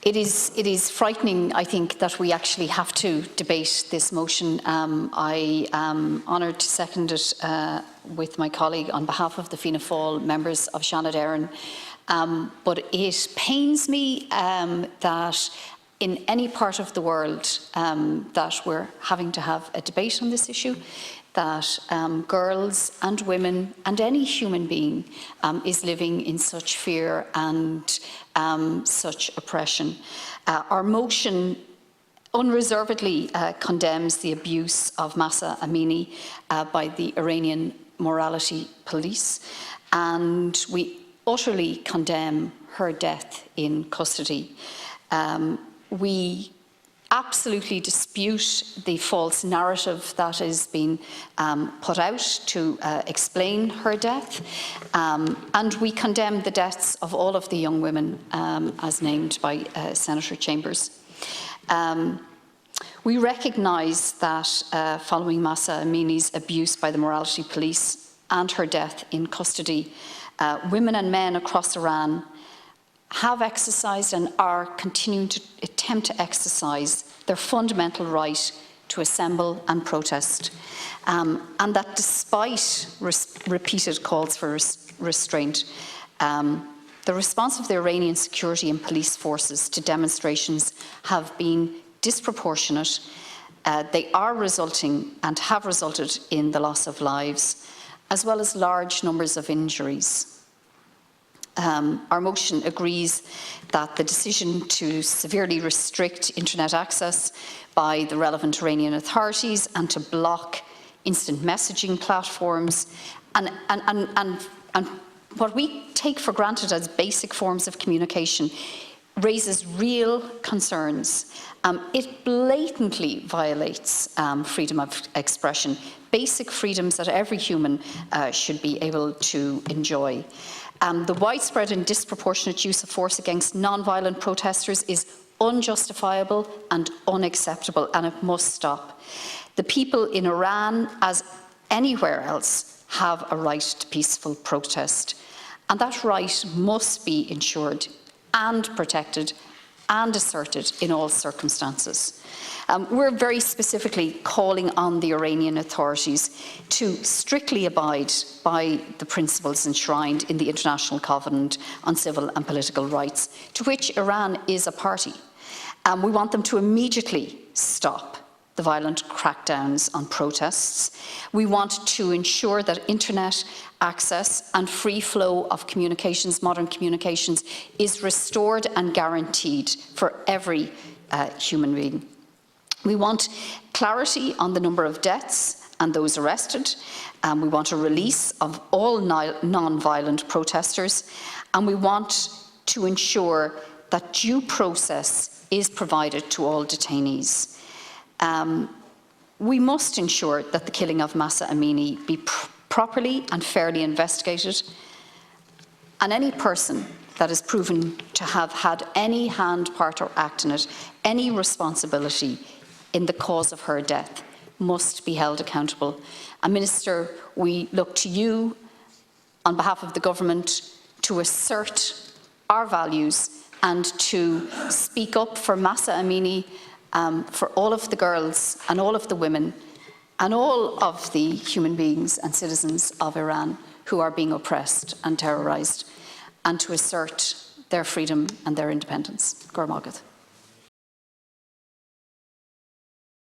It is frightening, I think, that we actually have to debate this motion. I am honoured to second it with my colleague on behalf of the Fianna Fáil members of Seanad Éireann. But it pains me that in any part of the world that we're having to have a debate on this issue, that girls and women and any human being is living in such fear and such oppression. Our motion unreservedly condemns the abuse of Mahsa Amini by the Iranian morality police, and we utterly condemn her death in custody. We absolutely dispute the false narrative that has been put out to explain her death, and we condemn the deaths of all of the young women as named by Senator Chambers. We recognise that following Mahsa Amini's abuse by the morality police and her death in custody, women and men across Iran have exercised and are continuing to attempt to exercise their fundamental right to assemble and protest, and that despite repeated calls for restraint, the response of the Iranian security and police forces to demonstrations have been disproportionate. They are resulting and have resulted in the loss of lives, as well as large numbers of injuries. Our motion agrees that the decision to severely restrict internet access by the relevant Iranian authorities and to block instant messaging platforms and what we take for granted as basic forms of communication raises real concerns. It blatantly violates freedom of expression, basic freedoms that every human should be able to enjoy. The widespread and disproportionate use of force against non-violent protesters is unjustifiable and unacceptable, and it must stop. The people in Iran, as anywhere else, have a right to peaceful protest, and that right must be ensured and protected and asserted in all circumstances. We're very specifically calling on the Iranian authorities to strictly abide by the principles enshrined in the International Covenant on Civil and Political Rights, to which Iran is a party. We want them to immediately stop the violent crackdowns on protests. We want to ensure that internet access and free flow of communications, modern communications, is restored and guaranteed for every human being. We want clarity on the number of deaths and those arrested. We want a release of all non-violent protesters, and we want to ensure that due process is provided to all detainees. We must ensure that the killing of Mahsa Amini be properly and fairly investigated, and any person that is proven to have had any hand, part or act in it, any responsibility in the cause of her death, must be held accountable. And Minister, we look to you on behalf of the government to assert our values and to speak up for Mahsa Amini, for all of the girls and all of the women and all of the human beings and citizens of Iran who are being oppressed and terrorised, and to assert their freedom and their independence. Gormagad.